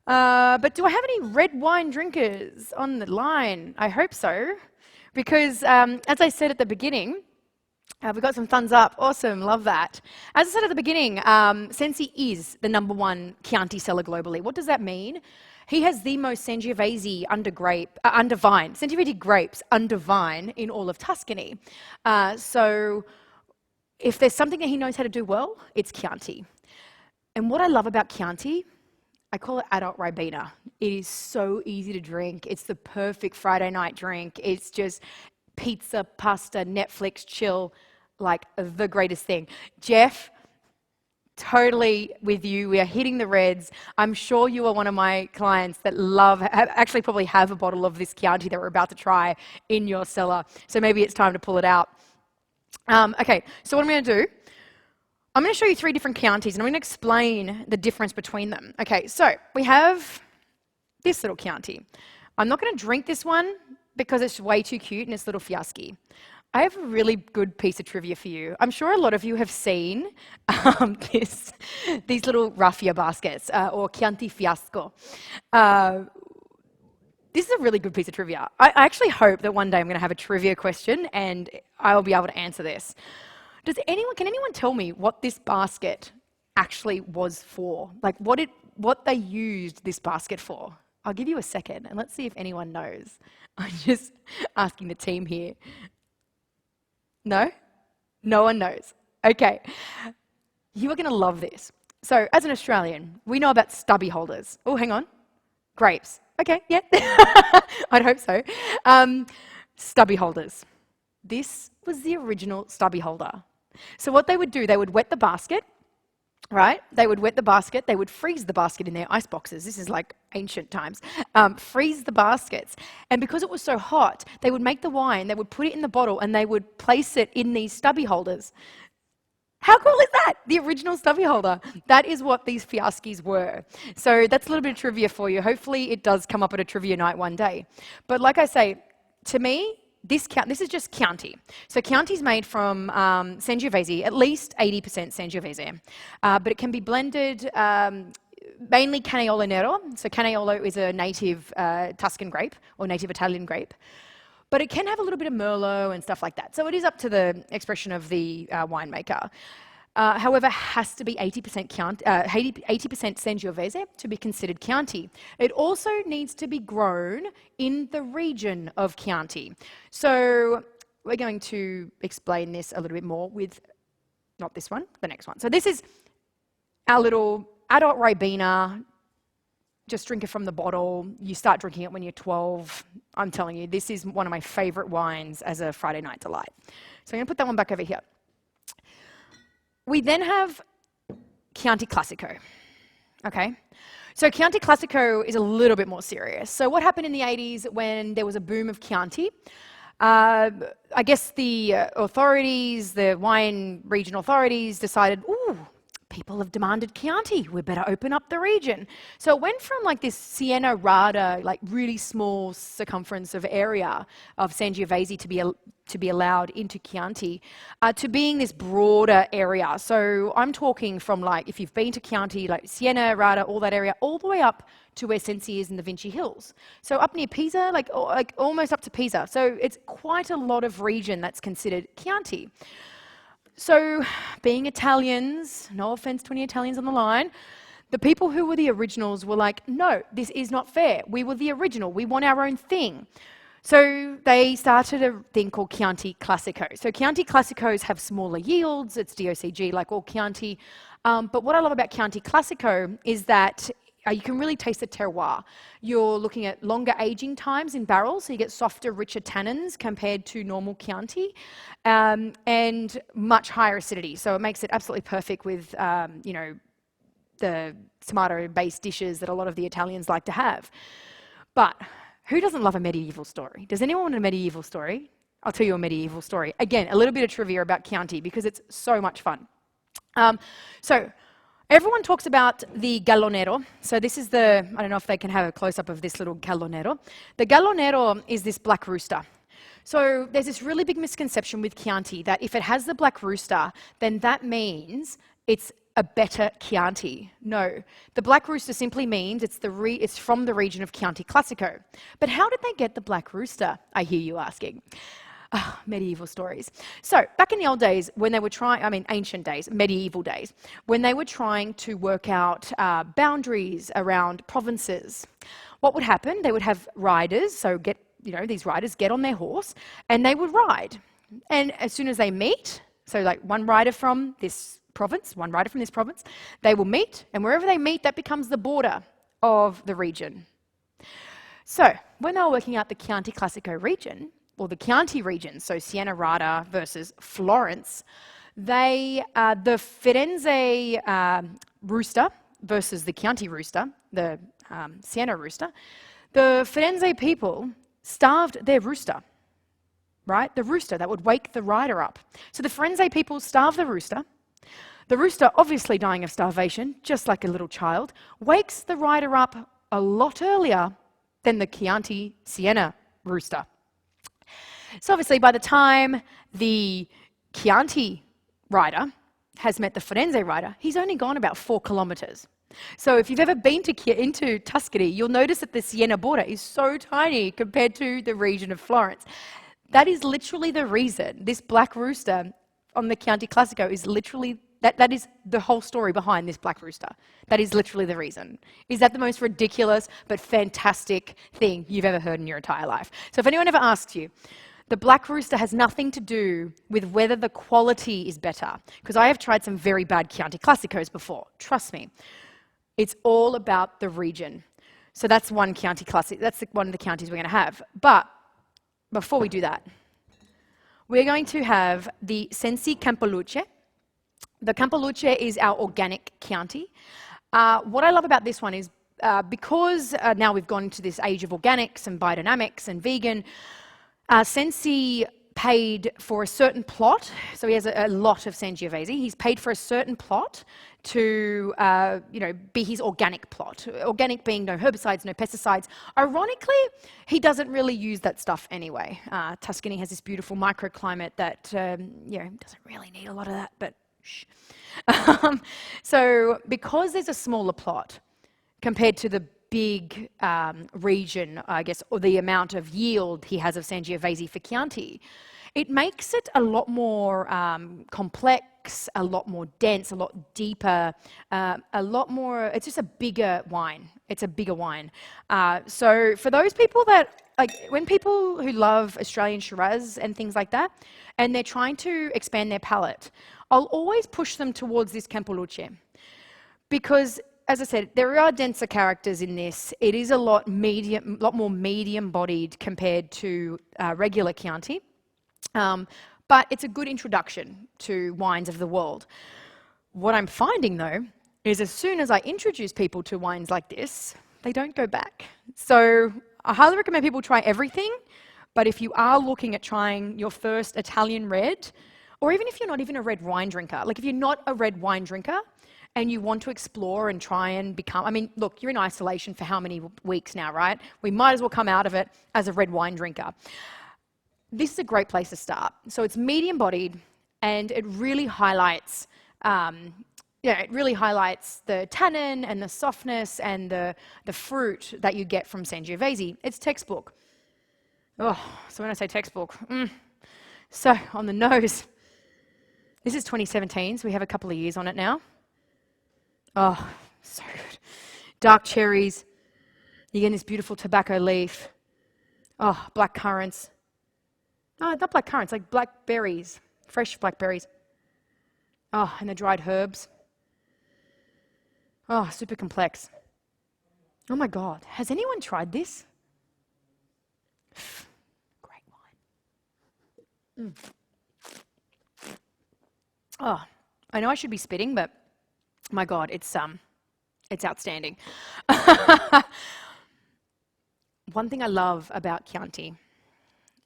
But do I have any red wine drinkers on the line? I hope so. Because as I said at the beginning, we got some thumbs up. Awesome, love that. As I said at the beginning, Sensi is the #1 Chianti seller globally. What does that mean? He has the most Sangiovese under vine, Sangiovese grapes under vine in all of Tuscany. So if there's something that he knows how to do well, it's Chianti. And what I love about Chianti, I call it adult Ribena. It is so easy to drink. It's the perfect Friday night drink. It's just pizza, pasta, Netflix, chill, like the greatest thing. Jeff, totally with you. We are hitting the reds. I'm sure you are one of my clients that actually probably have a bottle of this Chianti that we're about to try in your cellar. So maybe it's time to pull it out. Okay, so what I'm going to do, I'm going to show you 3 different Chiantis and I'm going to explain the difference between them. Okay, so we have this little Chianti. I'm not going to drink this one because it's way too cute and it's little Fiasco. I have a really good piece of trivia for you. I'm sure a lot of you have seen these little raffia baskets or Chianti Fiasco. This is a really good piece of trivia. I actually hope that one day I'm going to have a trivia question and I'll be able to answer this. Can anyone tell me what this basket actually was for? Like what they used this basket for? I'll give you a second and let's see if anyone knows. I'm just asking the team here. No? No one knows. Okay. You are going to love this. So as an Australian, we know about stubby holders. Oh, hang on. Grapes. Okay, yeah. I'd hope so. Stubby holders. This was the original stubby holder. So what they would do, they would wet the basket, right? They would wet the basket, they would freeze the basket in their ice boxes. This is like ancient times. Freeze the baskets. And because it was so hot, they would make the wine, they would put it in the bottle and they would place it in these stubby holders. How cool is that? The original stubby holder. That is what these Fiascos were. So that's a little bit of trivia for you. Hopefully it does come up at a trivia night one day. But like I say, to me, this is just Chianti. So Chianti is made from Sangiovese, at least 80% Sangiovese. But it can be blended mainly Canaiolo Nero. So Canaiolo is a native Tuscan grape or native Italian grape. But it can have a little bit of Merlot and stuff like that. So it is up to the expression of the winemaker. However, it has to be 80% Sangiovese to be considered Chianti. It also needs to be grown in the region of Chianti. So we're going to explain this a little bit more with, not this one, the next one. So this is our little adult Ribena. Just drink it from the bottle. You start drinking it when you're 12. I'm telling you, this is one of my favorite wines as a Friday night delight. So I'm going to put that one back over here. We then have Chianti Classico. Okay? So Chianti Classico is a little bit more serious. So what happened in the 80s when there was a boom of Chianti? I guess the authorities, the wine region authorities decided, ooh, people have demanded Chianti, we better open up the region. So it went from like this Siena Rada, like really small circumference of area of Sangiovese to be allowed into Chianti, to being this broader area. So I'm talking from like, if you've been to Chianti, like Siena Rada, all that area, all the way up to where Sensi is in the Vinci Hills. So up near Pisa, like almost up to Pisa. So it's quite a lot of region that's considered Chianti. So, being Italians, no offense to any Italians on the line, the people who were the originals were like, no, this is not fair. We were the original. We want our own thing. So they started a thing called Chianti Classico. So Chianti Classicos have smaller yields. It's DOCG like all Chianti. But what I love about Chianti Classico is that you can really taste the terroir. You're looking at longer aging times in barrels, so you get softer, richer tannins compared to normal Chianti, and much higher acidity. So it makes it absolutely perfect with, the tomato-based dishes that a lot of the Italians like to have. But who doesn't love a medieval story? Does anyone want a medieval story? I'll tell you a medieval story. Again, a little bit of trivia about Chianti because it's so much fun. Everyone talks about the Gallo Nero. So this is I don't know if they can have a close-up of this little Gallo Nero. The Gallo Nero is this black rooster. So there's this really big misconception with Chianti that if it has the black rooster, then that means it's a better Chianti. No, the Black Rooster simply means it's from the region of Chianti Classico. But how did they get the Black Rooster, I hear you asking? Medieval stories. So back in the old days, when they were ancient days, medieval days, when they were trying to work out boundaries around provinces, what would happen? They would have riders, these riders get on their horse and they would ride. And as soon as they meet, so like one rider from this province, one rider from this province, they will meet, and wherever they meet, that becomes the border of the region. So when they were working out the Chianti Classico region, or the Chianti region, so Siena Rada versus Florence, the Firenze rooster versus the Chianti rooster, the Siena rooster, the Firenze people starved their rooster, right? The rooster that would wake the rider up. So the Firenze people starved the rooster. The rooster, obviously dying of starvation, just like a little child, wakes the rider up a lot earlier than the Chianti Siena rooster. So obviously by the time the Chianti rider has met the Firenze rider, he's only gone about 4 kilometers. So if you've ever been into Tuscany, you'll notice that the Siena border is so tiny compared to the region of Florence. That is literally the reason this Black Rooster on the Chianti Classico is literally, that is the whole story behind this Black Rooster. That is literally the reason. Is that the most ridiculous but fantastic thing you've ever heard in your entire life? So if anyone ever asks you, the Black Rooster has nothing to do with whether the quality is better, because I have tried some very bad Chianti Classicos before, trust me. It's all about the region. So that's one Chianti Classic, that's one of the Chiantis we're going to have. But before we do that, we're going to have the Sensi Campoluce. The Campoluce is our organic Chianti. What I love about this one is because now we've gone into this age of organics and biodynamics and vegan, Sensi paid for a certain plot, so he has a lot of Sangiovese. He's paid for a certain plot to be his organic plot. Organic being no herbicides, no pesticides. Ironically, he doesn't really use that stuff anyway. Tuscany has this beautiful microclimate that doesn't really need a lot of that, but shh. So because there's a smaller plot compared to the big region, I guess, or the amount of yield he has of Sangiovese for Chianti, it makes it a lot more complex, a lot more dense, a lot deeper, a lot more, it's just a bigger wine. It's a bigger wine. So for those people that, when people who love Australian Shiraz and things like that, and they're trying to expand their palate, I'll always push them towards this Campoluce. Because as I said, there are denser characters in this. It is a lot more medium-bodied compared to regular Chianti. But it's a good introduction to wines of the world. What I'm finding, though, is as soon as I introduce people to wines like this, they don't go back. So I highly recommend people try everything, but if you are looking at trying your first Italian red, or even if you're not even a red wine drinker, like if you're not a red wine drinker, and you want to explore and try and become, look, you're in isolation for how many weeks now, right? We might as well come out of it as a red wine drinker. This is a great place to start. So it's medium-bodied, and it really highlights, the tannin and the softness and the fruit that you get from Sangiovese. It's textbook. Oh, so when I say textbook, so on the nose, this is 2017, so we have a couple of years on it now. Oh, so good. Dark cherries. You get this beautiful tobacco leaf. Oh, black currants. No, not black currants, like blackberries, fresh blackberries. Oh, and the dried herbs. Oh, super complex. Oh my God, has anyone tried this? Great wine. Oh, I know I should be spitting, but my God, it's outstanding. One thing I love about Chianti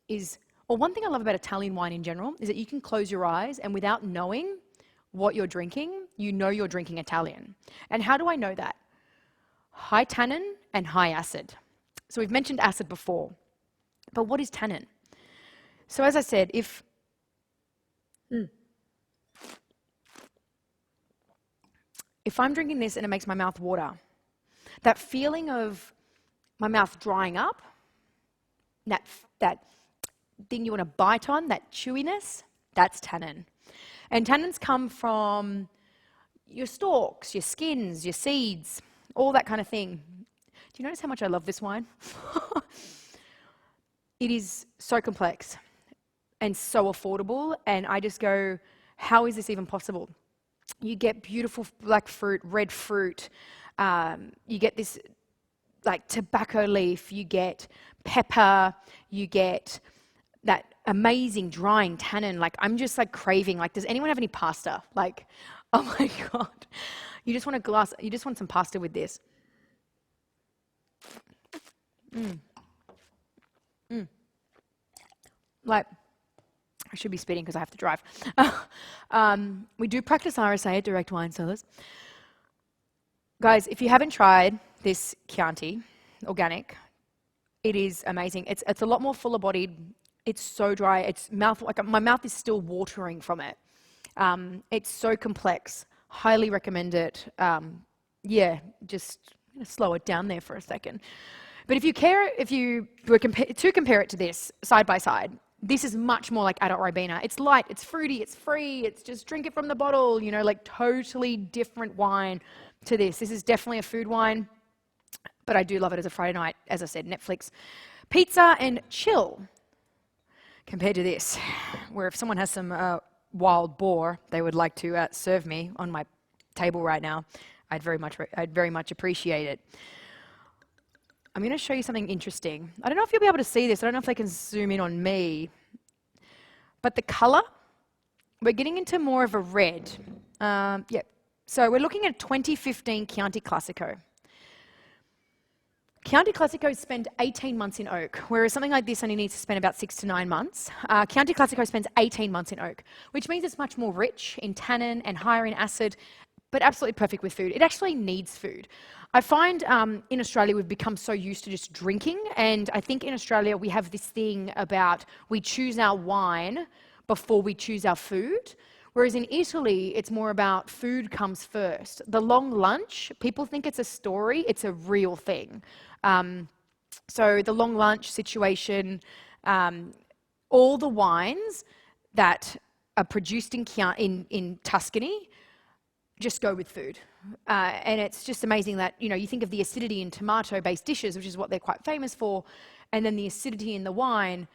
is, or one thing I love about Italian wine in general, is that you can close your eyes and without knowing what you're drinking, you know you're drinking Italian. And how do I know that? High tannin and high acid. So we've mentioned acid before, but what is tannin? So as I said, if I'm drinking this and it makes my mouth water, that feeling of my mouth drying up, that thing you want to bite on, that chewiness, that's tannin. And tannins come from your stalks, your skins, your seeds, all that kind of thing. Do you notice how much I love this wine? It is so complex and so affordable, and I just go, how is this even possible? You get beautiful black fruit, red fruit, you get this like tobacco leaf, you get pepper, you get that amazing drying tannin. Like, I'm just like craving, like, does anyone have any pasta? Like, oh my God. You just want some pasta with this. Like, I should be speeding because I have to drive. We do practice RSA at Direct Wine Cellars. Guys, if you haven't tried this Chianti organic, it is amazing. It's a lot more fuller bodied. It's so dry. It's like my mouth is still watering from it. It's so complex. Highly recommend it. Yeah, just I'm gonna slow it down there for a second. But if you were to compare it to this side by side, this is much more like adult Ribena. It's light, it's fruity, it's free, it's just drink it from the bottle, you know, like totally different wine to this. This is definitely a food wine, but I do love it as a Friday night, as I said, Netflix, pizza and chill, compared to this, where if someone has some wild boar they would like to serve me on my table right now, I'd very much appreciate it. I'm going to show you something interesting. I don't know if you'll be able to see this. I don't know if they can zoom in on me. But the color, we're getting into more of a red. Yeah. So we're looking at 2015 Chianti Classico. Chianti Classico spent 18 months in oak, whereas something like this only needs to spend about 6 to 9 months. Chianti Classico spends 18 months in oak, which means it's much more rich in tannin and higher in acid, but absolutely perfect with food. It actually needs food. I find in Australia we've become so used to just drinking, and I think in Australia we have this thing about we choose our wine before we choose our food, whereas in Italy it's more about food comes first. The long lunch, people think it's a story, it's a real thing. So the long lunch situation, all the wines that are produced in Tuscany just go with food. And it's just amazing that, you know, you think of the acidity in tomato-based dishes, which is what they're quite famous for, and then the acidity in the wine.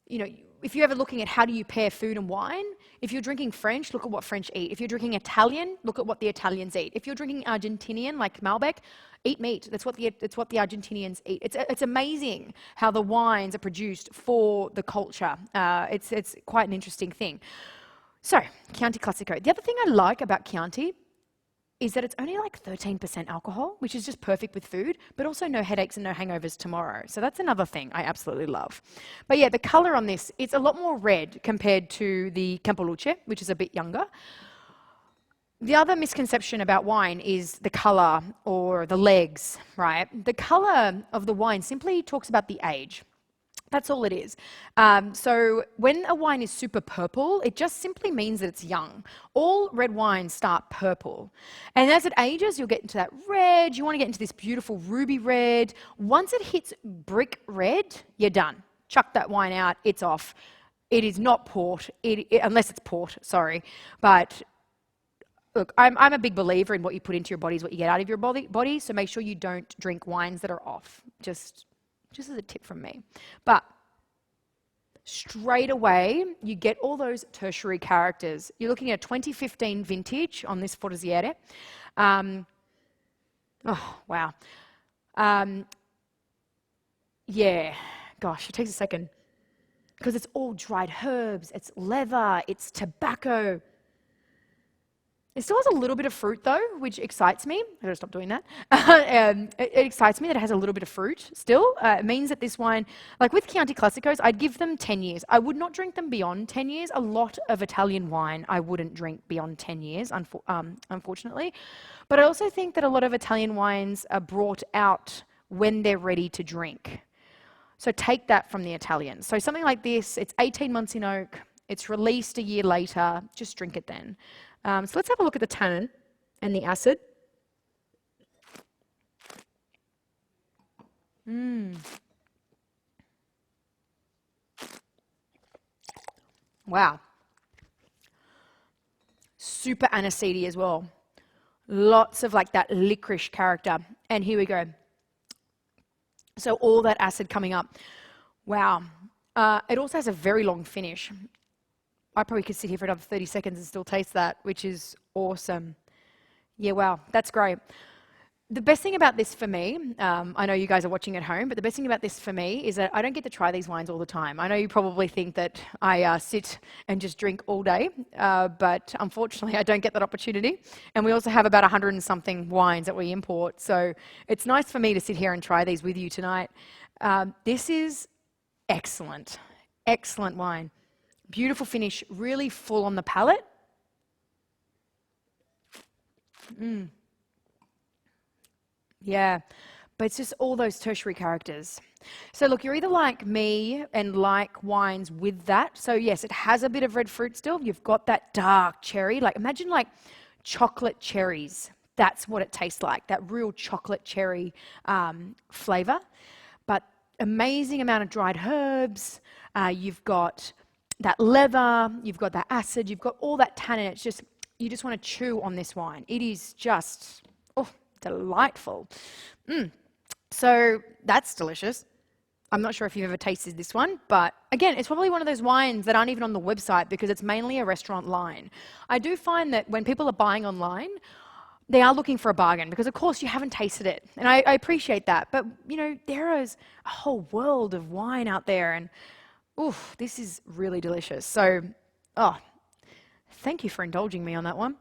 You know, if you're ever looking at how do you pair food and wine, if you're drinking French, look at what French eat. If you're drinking Italian, look at what the Italians eat. If you're drinking Argentinian, like Malbec, eat meat. That's what the Argentinians eat. It's amazing how the wines are produced for the culture. It's quite an interesting thing. So, Chianti Classico. The other thing I like about Chianti is that it's only like 13% alcohol, which is just perfect with food, but also no headaches and no hangovers tomorrow. So that's another thing I absolutely love. But yeah, the color on this, it's a lot more red compared to the Campoluce, which is a bit younger. The other misconception about wine is the color or the legs, right? The color of the wine simply talks about the age. That's all it is. So when a wine is super purple, it just simply means that it's young. All red wines start purple. And as it ages, you'll get into that red. You want to get into this beautiful ruby red. Once it hits brick red, you're done. Chuck that wine out. It's off. It is not port, unless it's port, sorry. But look, I'm a big believer in what you put into your body is what you get out of your body. So make sure you don't drink wines that are off. Just as a tip from me. But straight away, you get all those tertiary characters. You're looking at a 2015 vintage on this Forziere. Oh, wow. Yeah, gosh, it takes a second. Because it's all dried herbs, it's leather, it's tobacco. It still has a little bit of fruit though, which excites me. I gotta stop doing that. It excites me that it has a little bit of fruit still. It means that this wine, like with Chianti Classicos, I'd give them 10 years. I would not drink them beyond 10 years. A lot of Italian wine I wouldn't drink beyond 10 years, unfortunately. But I also think that a lot of Italian wines are brought out when they're ready to drink. So take that from the Italians. So something like this, it's 18 months in oak, it's released a year later, just drink it then. So let's have a look at the tannin and the acid. Mm. Wow. Super aniseedy as well. Lots of like that licorice character. And here we go. So all that acid coming up. Wow. It also has a very long finish. I probably could sit here for another 30 seconds and still taste that, which is awesome. Yeah, wow, that's great. The best thing about this for me, I know you guys are watching at home, but the best thing about this for me is that I don't get to try these wines all the time. I know you probably think that I sit and just drink all day, but unfortunately I don't get that opportunity. And we also have about 100 and something wines that we import, so it's nice for me to sit here and try these with you tonight. This is excellent, excellent wine. Beautiful finish, really full on the palate. Yeah, but it's just all those tertiary characters. So look, you're either like me and like wines with that. So yes, it has a bit of red fruit still. You've got that dark cherry. Like imagine like chocolate cherries. That's what it tastes like, that real chocolate cherry flavor. But amazing amount of dried herbs. You've got that leather, you've got that acid, you've got all that tannin. It's just, you just want to chew on this wine. It is just, oh, delightful. So that's delicious. I'm not sure if you've ever tasted this one, but again, it's probably one of those wines that aren't even on the website because it's mainly a restaurant line. I do find that when people are buying online, they are looking for a bargain because, of course, you haven't tasted it. And I appreciate that. But, you know, there is a whole world of wine out there. And, oof, this is really delicious. So, oh, thank you for indulging me on that one.